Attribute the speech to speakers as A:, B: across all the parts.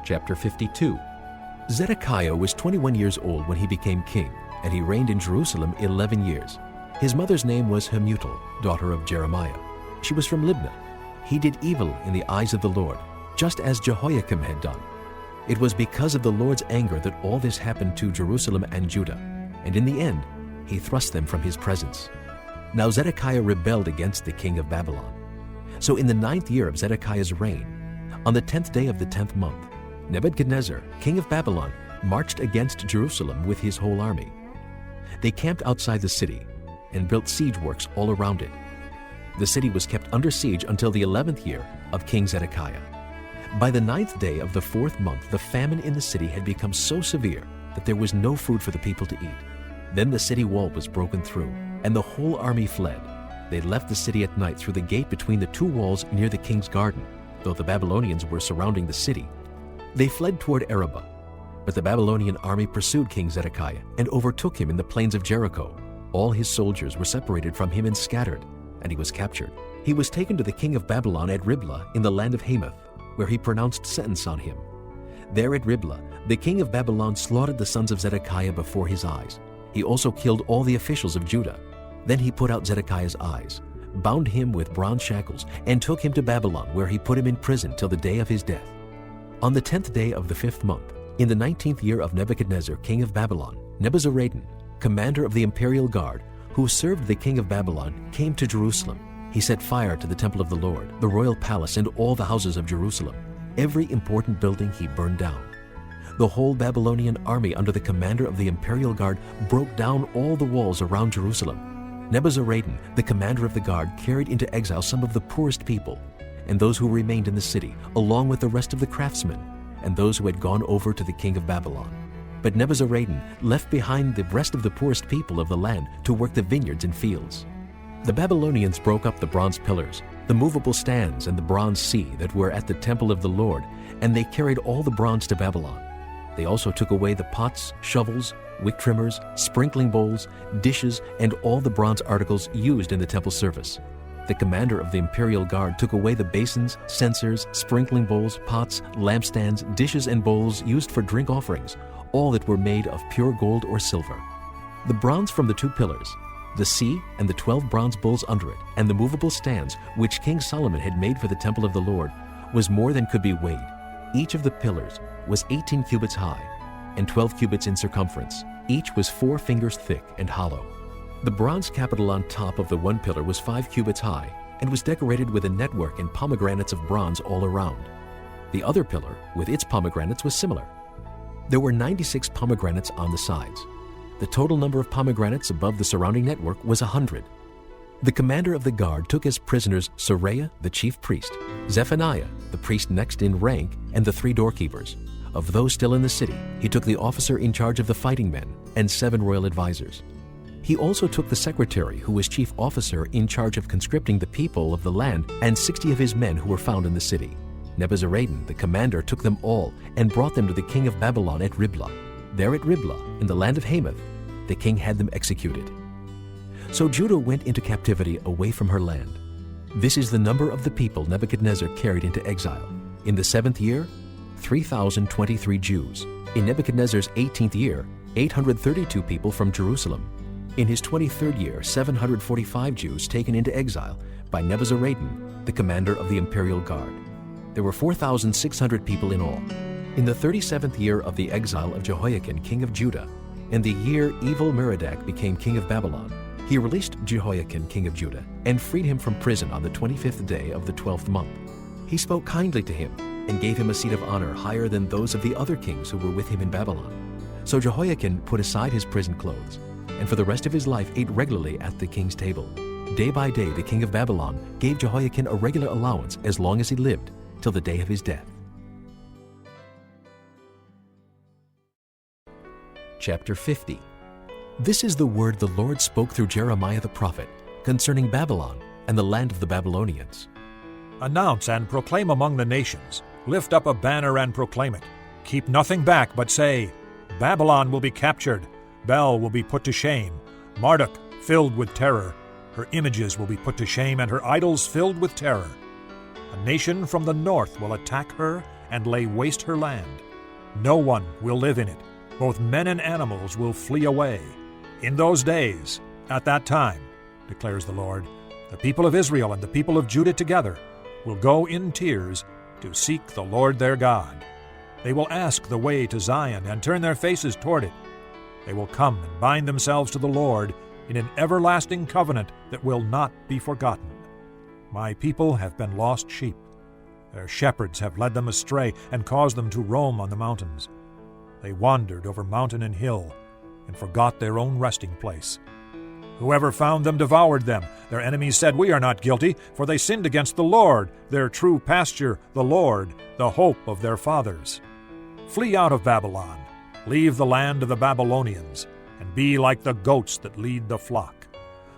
A: Chapter 52. Zedekiah was 21 years old when he became king, and he reigned in Jerusalem 11 years. His mother's name was Hamutal, daughter of Jeremiah. She was from Libnah. He did evil in the eyes of the Lord, just as Jehoiakim had done. It was because of the Lord's anger that all this happened to Jerusalem and Judah, and in the end, he thrust them from his presence. Now Zedekiah rebelled against the king of Babylon. So in the 9th year of Zedekiah's reign, on the 10th day of the 10th month, Nebuchadnezzar, king of Babylon, marched against Jerusalem with his whole army. They camped outside the city and built siege works all around it. The city was kept under siege until the 11th year of King Zedekiah. By the 9th day of the 4th month, the famine in the city had become so severe that there was no food for the people to eat. Then the city wall was broken through, and the whole army fled. They left the city at night through the gate between the two walls near the king's garden, though the Babylonians were surrounding the city. They fled toward Arabah, but the Babylonian army pursued King Zedekiah and overtook him in the plains of Jericho. All his soldiers were separated from him and scattered, and he was captured. He was taken to the king of Babylon at Riblah in the land of Hamath, where he pronounced sentence on him. There at Riblah, the king of Babylon slaughtered the sons of Zedekiah before his eyes. He also killed all the officials of Judah. Then he put out Zedekiah's eyes, bound him with bronze shackles, and took him to Babylon, where he put him in prison till the day of his death. On the 10th day of the 5th month, in the 19th year of Nebuchadnezzar, king of Babylon, Nebuzaradan, commander of the imperial guard, who served the king of Babylon, came to Jerusalem. He set fire to the temple of the Lord, the royal palace, and all the houses of Jerusalem. Every important building he burned down. The whole Babylonian army under the commander of the imperial guard broke down all the walls around Jerusalem. Nebuzaradan, the commander of the guard, carried into exile some of the poorest people, and those who remained in the city, along with the rest of the craftsmen, and those who had gone over to the king of Babylon. But Nebuzaradan left behind the rest of the poorest people of the land to work the vineyards and fields. The Babylonians broke up the bronze pillars, the movable stands, and the bronze sea that were at the temple of the Lord, and they carried all the bronze to Babylon. They also took away the pots, shovels, wick trimmers, sprinkling bowls, dishes, and all the bronze articles used in the temple service. The commander of the imperial guard took away the basins, censers, sprinkling bowls, pots, lampstands, dishes, and bowls used for drink offerings, all that were made of pure gold or silver. The bronze from the 2 pillars, the sea and the 12 bronze bowls under it, and the movable stands which King Solomon had made for the temple of the Lord, was more than could be weighed. Each of the pillars was 18 cubits high and 12 cubits in circumference. Each was 4 fingers thick and hollow. The bronze capital on top of the one pillar was 5 cubits high and was decorated with a network and pomegranates of bronze all around. The other pillar, with its pomegranates, was similar. There were 96 pomegranates on the sides. The total number of pomegranates above the surrounding network was 100. The commander of the guard took as prisoners Seraiah, the chief priest, Zephaniah, the priest next in rank, and the 3 doorkeepers. Of those still in the city, he took the officer in charge of the fighting men and 7 royal advisers. He also took the secretary, who was chief officer in charge of conscripting the people of the land, and 60 of his men who were found in the city. Nebuzaradan, the commander, took them all and brought them to the king of Babylon at Riblah. There at Riblah, in the land of Hamath, the king had them executed. So Judah went into captivity away from her land. This is the number of the people Nebuchadnezzar carried into exile. In the 7th year, 3,023 Jews. In Nebuchadnezzar's 18th year, 832 people from Jerusalem. In his 23rd year, 745 Jews taken into exile by Nebuzaradan, the commander of the imperial guard. There were 4,600 people in all. In the 37th year of the exile of Jehoiakim, king of Judah, and the year Evil-Merodach became king of Babylon, he released Jehoiakim, king of Judah, and freed him from prison on the 25th day of the 12th month. He spoke kindly to him and gave him a seat of honor higher than those of the other kings who were with him in Babylon. So Jehoiakim put aside his prison clothes, and for the rest of his life ate regularly at the king's table. Day by day the king of Babylon gave Jehoiakim a regular allowance as long as he lived, till the day of his death. Chapter 50. This is the word the Lord spoke through Jeremiah the prophet concerning Babylon and the land of the Babylonians.
B: Announce and proclaim among the nations. Lift up a banner and proclaim it. Keep nothing back, but say, Babylon will be captured. Bel will be put to shame. Marduk filled with terror. Her images will be put to shame, and her idols filled with terror. A nation from the north will attack her and lay waste her land. No one will live in it. Both men and animals will flee away. In those days, at that time, declares the Lord, the people of Israel and the people of Judah together will go in tears to seek the Lord their God. They will ask the way to Zion and turn their faces toward it. They will come and bind themselves to the Lord in an everlasting covenant that will not be forgotten. My people have been lost sheep. Their shepherds have led them astray and caused them to roam on the mountains. They wandered over mountain and hill and forgot their own resting place. Whoever found them devoured them. Their enemies said, "We are not guilty, for they sinned against the Lord, their true pasture, the Lord, the hope of their fathers." Flee out of Babylon, leave the land of the Babylonians, and be like the goats that lead the flock.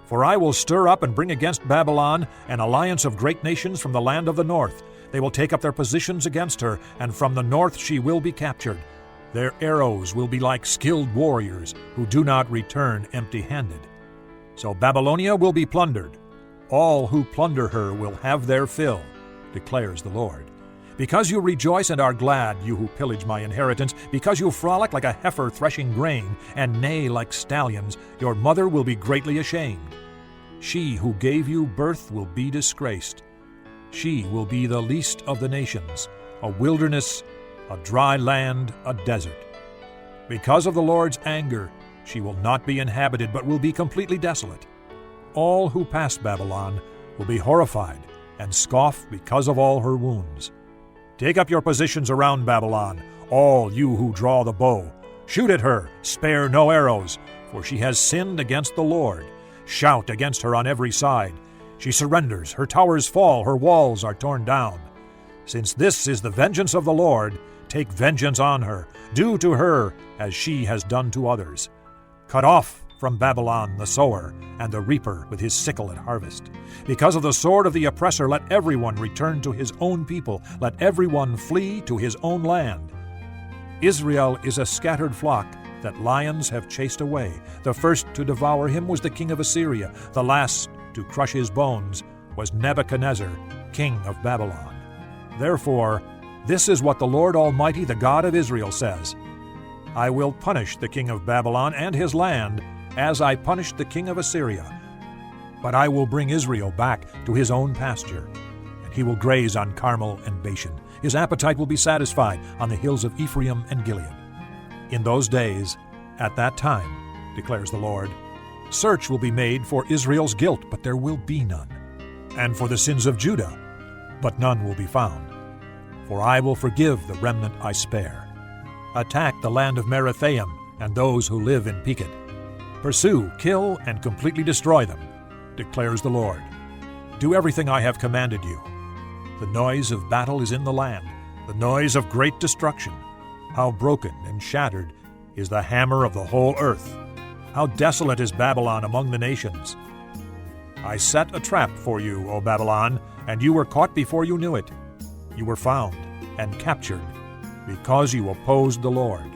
B: For I will stir up and bring against Babylon an alliance of great nations from the land of the north. They will take up their positions against her, and from the north she will be captured. Their arrows will be like skilled warriors who do not return empty-handed. So Babylonia will be plundered. All who plunder her will have their fill, declares the Lord. Because you rejoice and are glad, you who pillage my inheritance, because you frolic like a heifer threshing grain, and neigh like stallions, your mother will be greatly ashamed. She who gave you birth will be disgraced. She will be the least of the nations, a wilderness, a dry land, a desert. Because of the Lord's anger, she will not be inhabited, but will be completely desolate. All who pass Babylon will be horrified and scoff because of all her wounds. Take up your positions around Babylon, all you who draw the bow. Shoot at her, spare no arrows, for she has sinned against the Lord. Shout against her on every side. She surrenders, her towers fall, her walls are torn down. Since this is the vengeance of the Lord, take vengeance on her. Do to her as she has done to others. Cut off from Babylon the sower, and the reaper with his sickle at harvest. Because of the sword of the oppressor, let everyone return to his own people. Let everyone flee to his own land. Israel is a scattered flock that lions have chased away. The first to devour him was the king of Assyria. The last to crush his bones was Nebuchadnezzar, king of Babylon. Therefore, this is what the Lord Almighty, the God of Israel, says: I will punish the king of Babylon and his land as I punished the king of Assyria. But I will bring Israel back to his own pasture, and he will graze on Carmel and Bashan. His appetite will be satisfied on the hills of Ephraim and Gilead. In those days, at that time, declares the Lord, search will be made for Israel's guilt, but there will be none, and for the sins of Judah, but none will be found. For I will forgive the remnant I spare. Attack the land of Merathaim and those who live in Pekod. Pursue, kill, and completely destroy them, declares the Lord. Do everything I have commanded you. The noise of battle is in the land, the noise of great destruction. How broken and shattered is the hammer of the whole earth. How desolate is Babylon among the nations. I set a trap for you, O Babylon, and you were caught before you knew it. You were found and captured because you opposed the Lord.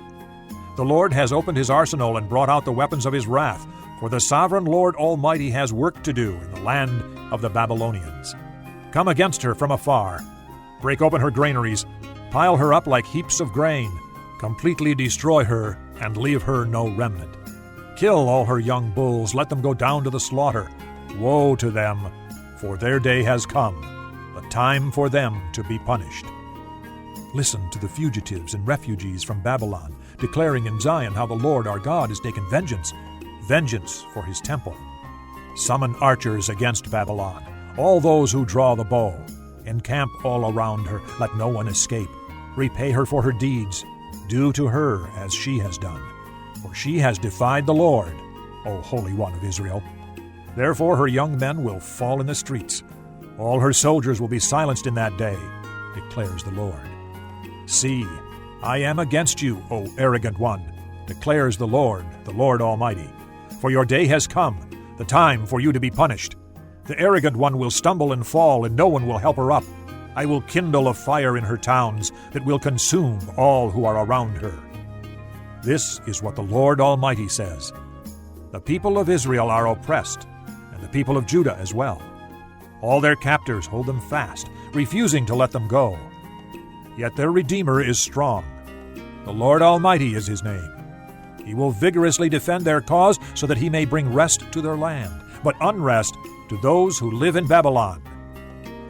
B: The Lord has opened his arsenal and brought out the weapons of his wrath, for the sovereign Lord Almighty has work to do in the land of the Babylonians. Come against her from afar. Break open her granaries. Pile her up like heaps of grain. Completely destroy her and leave her no remnant. Kill all her young bulls. Let them go down to the slaughter. Woe to them, for their day has come, the time for them to be punished. Listen to the fugitives and refugees from Babylon, declaring in Zion how the Lord our God has taken vengeance for his temple. Summon archers against Babylon, all those who draw the bow. Encamp all around her, let no one escape. Repay her for her deeds. Do to her as she has done, for she has defied the Lord, O Holy One of Israel. Therefore her young men will fall in the streets. All her soldiers will be silenced in that day, declares the Lord. See, I am against you, O arrogant one, declares the Lord Almighty. For your day has come, the time for you to be punished. The arrogant one will stumble and fall, and no one will help her up. I will kindle a fire in her towns that will consume all who are around her. This is what the Lord Almighty says. The people of Israel are oppressed, and the people of Judah as well. All their captors hold them fast, refusing to let them go. yet their Redeemer is strong. The Lord Almighty is his name. He will vigorously defend their cause so that he may bring rest to their land, but unrest to those who live in Babylon.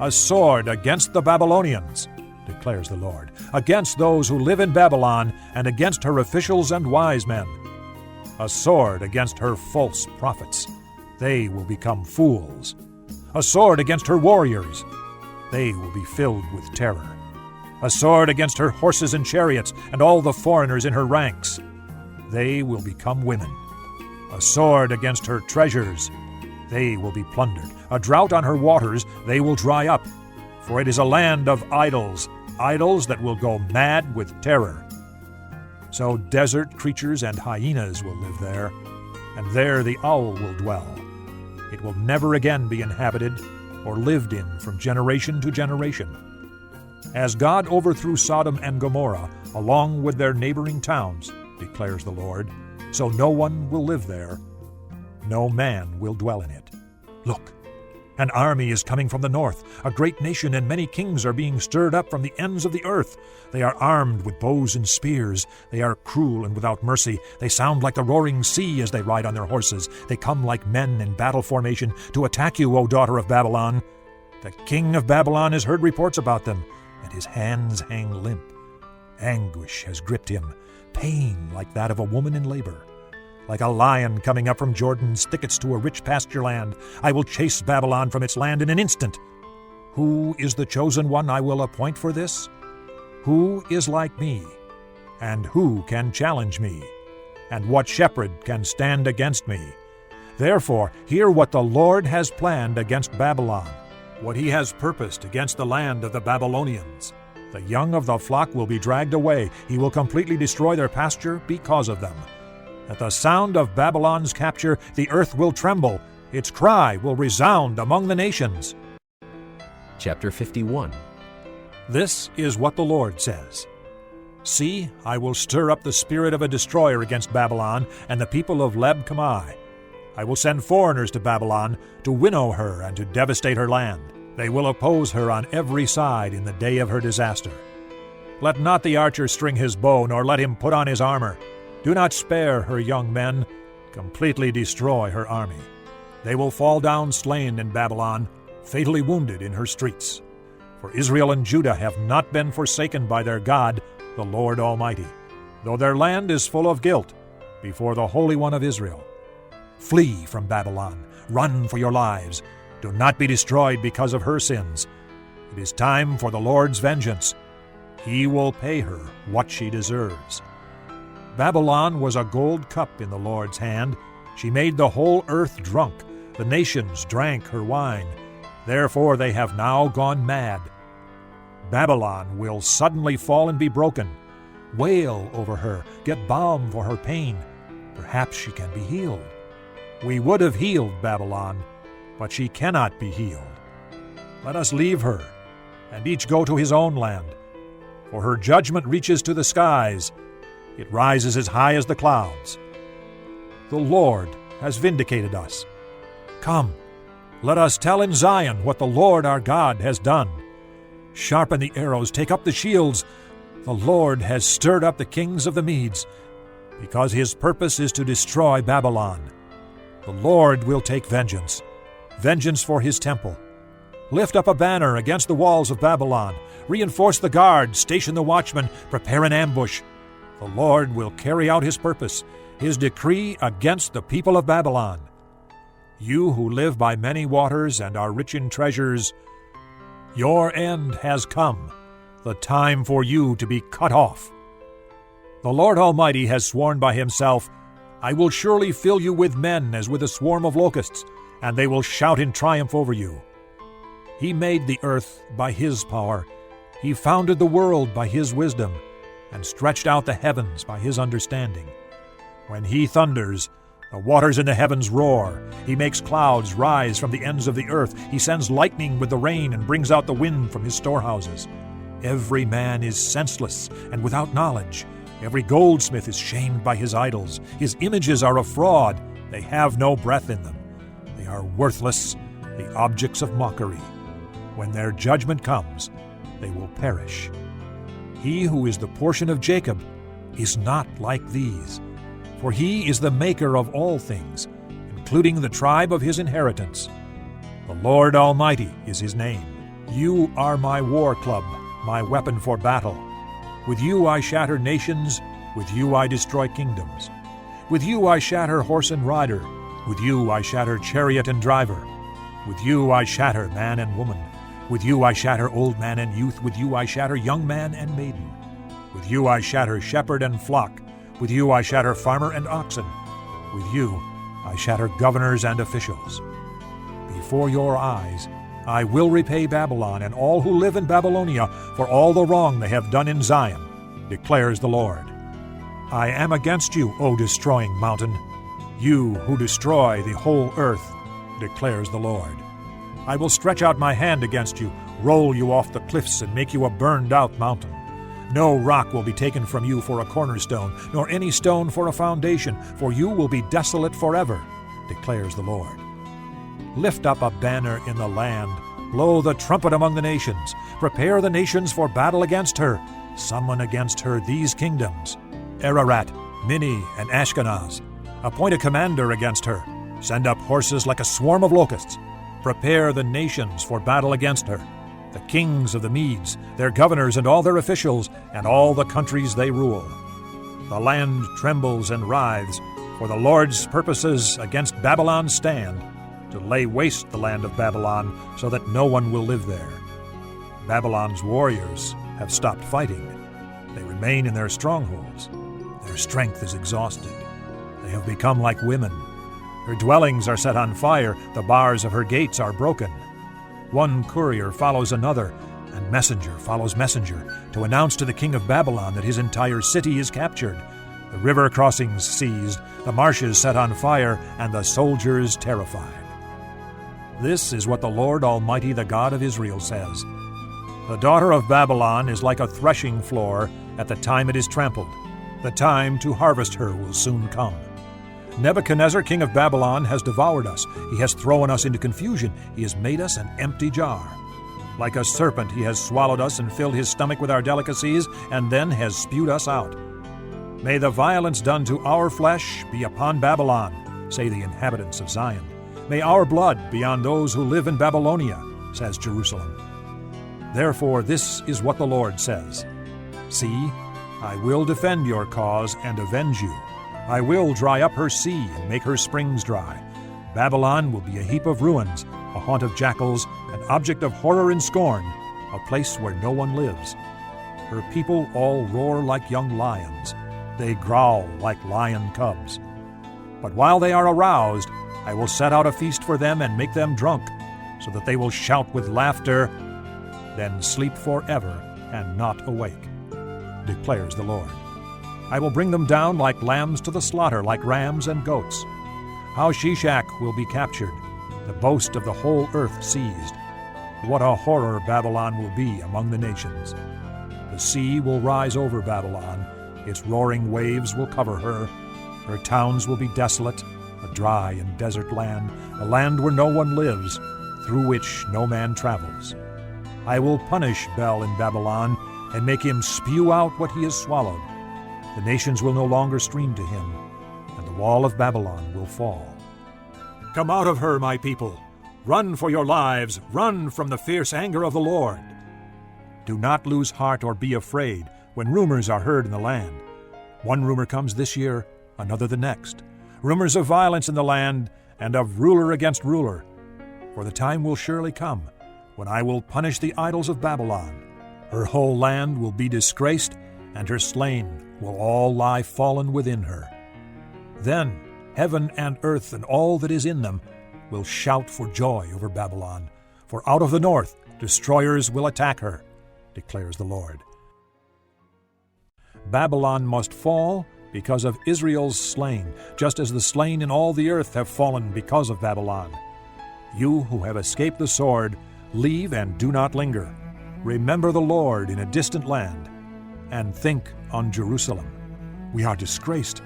B: A sword against the Babylonians, declares the Lord, against those who live in Babylon and against her officials and wise men. A sword against her false prophets. They will become fools. A sword against her warriors. They will be filled with terror. A sword against her horses and chariots and all the foreigners in her ranks. They will become women. A sword against her treasures. They will be plundered. A drought on her waters. They will dry up. For it is a land of idols, idols that will go mad with terror. So desert creatures and hyenas will live there, and there the owl will dwell. It will never again be inhabited or lived in from generation to generation. As God overthrew Sodom and Gomorrah, along with their neighboring towns, declares the Lord, so no one will live there, no man will dwell in it. Look, an army is coming from the north. A great nation and many kings are being stirred up from the ends of the earth. They are armed with bows and spears. They are cruel and without mercy. They sound like the roaring sea as they ride on their horses. They come like men in battle formation to attack you, O daughter of Babylon. The king of Babylon has heard reports about them, and his hands hang limp. Anguish has gripped him, pain like that of a woman in labor. Like a lion coming up from Jordan's thickets to a rich pasture land, I will chase Babylon from its land in an instant. Who is the chosen one I will appoint for this? Who is like me? And who can challenge me? And what shepherd can stand against me? Therefore, hear what the Lord has planned against Babylon, what he has purposed against the land of the Babylonians. The young of the flock will be dragged away. He will completely destroy their pasture because of them. At the sound of Babylon's capture, the earth will tremble. Its cry will resound among the nations.
A: Chapter 51.
B: This is what the Lord says. See, I will stir up the spirit of a destroyer against Babylon and the people of Leb-Kamai. I will send foreigners to Babylon to winnow her and to devastate her land. They will oppose her on every side in the day of her disaster. Let not the archer string his bow, nor let him put on his armor. Do not spare her young men. Completely destroy her army. They will fall down slain in Babylon, fatally wounded in her streets. For Israel and Judah have not been forsaken by their God, the Lord Almighty, though their land is full of guilt before the Holy One of Israel. Flee from Babylon. Run for your lives. Do not be destroyed because of her sins. It is time for the Lord's vengeance. He will pay her what she deserves. Babylon was a gold cup in the Lord's hand. She made the whole earth drunk. The nations drank her wine. Therefore they have now gone mad. Babylon will suddenly fall and be broken. Wail over her. Get balm for her pain. Perhaps she can be healed. We would have healed Babylon, but she cannot be healed. Let us leave her, and each go to his own land. For her judgment reaches to the skies. It rises as high as the clouds. The Lord has vindicated us. Come, let us tell in Zion what the Lord our God has done. Sharpen the arrows, take up the shields. The Lord has stirred up the kings of the Medes, because his purpose is to destroy Babylon. The Lord will take vengeance for his temple. Lift up a banner against the walls of Babylon. Reinforce the guard, station the watchmen, prepare an ambush. The Lord will carry out his purpose, his decree against the people of Babylon. You who live by many waters and are rich in treasures, your end has come, the time for you to be cut off. The Lord Almighty has sworn by himself, I will surely fill you with men as with a swarm of locusts, and they will shout in triumph over you. He made the earth by his power. He founded the world by his wisdom, and stretched out the heavens by his understanding. When he thunders, the waters in the heavens roar. He makes clouds rise from the ends of the earth. He sends lightning with the rain and brings out the wind from his storehouses. Every man is senseless and without knowledge. Every goldsmith is shamed by his idols. His images are a fraud. They have no breath in them. They are worthless, the objects of mockery. When their judgment comes, they will perish. He who is the portion of Jacob is not like these, for he is the maker of all things, including the tribe of his inheritance. The Lord Almighty is his name. You are my war club, my weapon for battle. With you I shatter nations, with you I destroy kingdoms. With you I shatter horse and rider, with you I shatter chariot and driver. With you I shatter man and woman, with you I shatter old man and youth, with you I shatter young man and maiden. With you I shatter shepherd and flock, with you I shatter farmer and oxen. With you I shatter governors and officials. Before your eyes I will repay Babylon and all who live in Babylonia for all the wrong they have done in Zion, declares the Lord. I am against you, O destroying mountain, you who destroy the whole earth, declares the Lord. I will stretch out my hand against you, roll you off the cliffs, and make you a burned-out mountain. No rock will be taken from you for a cornerstone, nor any stone for a foundation, for you will be desolate forever, declares the Lord. Lift up a banner in the land, blow the trumpet among the nations, prepare the nations for battle against her, summon against her these kingdoms, Ararat, Minni, and Ashkenaz. Appoint a commander against her, send up horses like a swarm of locusts. Prepare the nations for battle against her, the kings of the Medes, their governors and all their officials, and all the countries they rule. The land trembles and writhes, for the Lord's purposes against Babylon stand, to lay waste the land of Babylon, so that no one will live there. Babylon's warriors have stopped fighting. They remain in their strongholds. Their strength is exhausted. They have become like women. Her dwellings are set on fire, the bars of her gates are broken. One courier follows another, and messenger follows messenger, to announce to the king of Babylon that his entire city is captured, the river crossings seized, the marshes set on fire, and the soldiers terrified. This is what the Lord Almighty, the God of Israel, says. The daughter of Babylon is like a threshing floor at the time it is trampled. The time to harvest her will soon come. Nebuchadnezzar, king of Babylon, has devoured us. He has thrown us into confusion. He has made us an empty jar. Like a serpent he has swallowed us and filled his stomach with our delicacies, and then has spewed us out. May the violence done to our flesh be upon Babylon, say the inhabitants of Zion. May our blood be on those who live in Babylonia, says Jerusalem. Therefore this is what the Lord says. See, I will defend your cause and avenge you. I will dry up her sea and make her springs dry. Babylon will be a heap of ruins, a haunt of jackals, an object of horror and scorn, a place where no one lives. Her people all roar like young lions. They growl like lion cubs. But while they are aroused, I will set out a feast for them and make them drunk, so that they will shout with laughter, then sleep forever and not awake, declares the Lord. I will bring them down like lambs to the slaughter, like rams and goats. How Shishak will be captured, the boast of the whole earth seized. What a horror Babylon will be among the nations. The sea will rise over Babylon, its roaring waves will cover her. Her towns will be desolate, a dry and desert land, a land where no one lives, through which no man travels. I will punish Bel in Babylon, and make him spew out what he has swallowed. The nations will no longer stream to him, and the wall of Babylon will fall. Come out of her, my people. Run for your lives. Run from the fierce anger of the Lord. Do not lose heart or be afraid when rumors are heard in the land. One rumor comes this year, another the next. Rumors of violence in the land and of ruler against ruler. For the time will surely come when I will punish the idols of Babylon. Her whole land will be disgraced, and her slain will all lie fallen within her. Then heaven and earth and all that is in them will shout for joy over Babylon, for out of the north destroyers will attack her, declares the Lord. Babylon must fall because of Israel's slain, just as the slain in all the earth have fallen because of Babylon. You who have escaped the sword, leave and do not linger. Remember the Lord in a distant land, and think on Jerusalem. We are disgraced,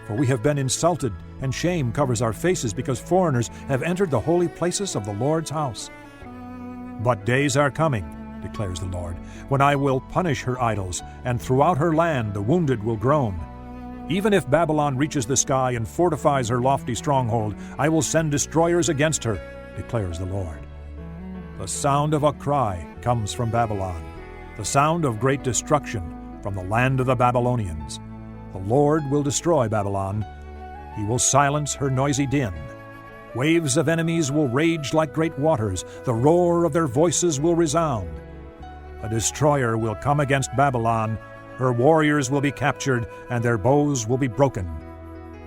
B: for we have been insulted, and shame covers our faces because foreigners have entered the holy places of the Lord's house. But days are coming, declares the Lord, when I will punish her idols, and throughout her land the wounded will groan. Even if Babylon reaches the sky and fortifies her lofty stronghold, I will send destroyers against her, declares the Lord. The sound of a cry comes from Babylon, the sound of great destruction from the land of the Babylonians. The Lord will destroy Babylon. He will silence her noisy din. Waves of enemies will rage like great waters. The roar of their voices will resound. A destroyer will come against Babylon. Her warriors will be captured, and their bows will be broken.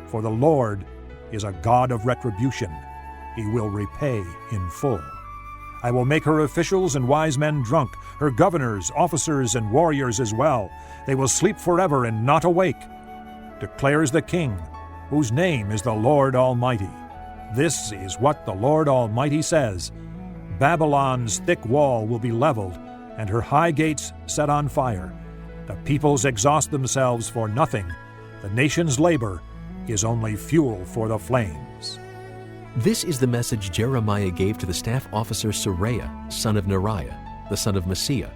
B: For the Lord is a God of retribution. He will repay in full. I will make her officials and wise men drunk, her governors, officers, and warriors as well. They will sleep forever and not awake, declares the King, whose name is the Lord Almighty. This is what the Lord Almighty says: Babylon's thick wall will be leveled, and her high gates set on fire. The peoples exhaust themselves for nothing. The nation's labor is only fuel for the flames.
A: This is the message Jeremiah gave to the staff officer Seraiah, son of Neriah, the son of Maaseiah,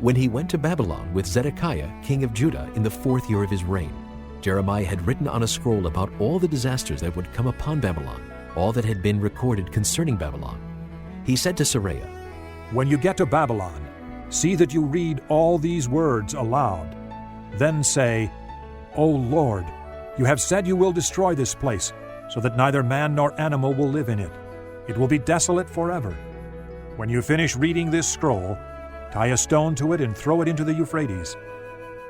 A: when he went to Babylon with Zedekiah, king of Judah, in the 4th year of his reign. Jeremiah had written on a scroll about all the disasters that would come upon Babylon, all that had been recorded concerning Babylon. He said to Seraiah,
B: When you get to Babylon, see that you read all these words aloud. Then say, O Lord, you have said you will destroy this place, so that neither man nor animal will live in it. It will be desolate forever. When you finish reading this scroll, tie a stone to it and throw it into the Euphrates.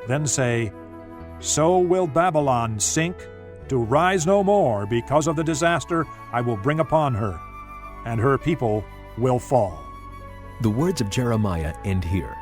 B: Then say, So will Babylon sink, to rise no more because of the disaster I will bring upon her, and her people will fall.
A: The words of Jeremiah end here.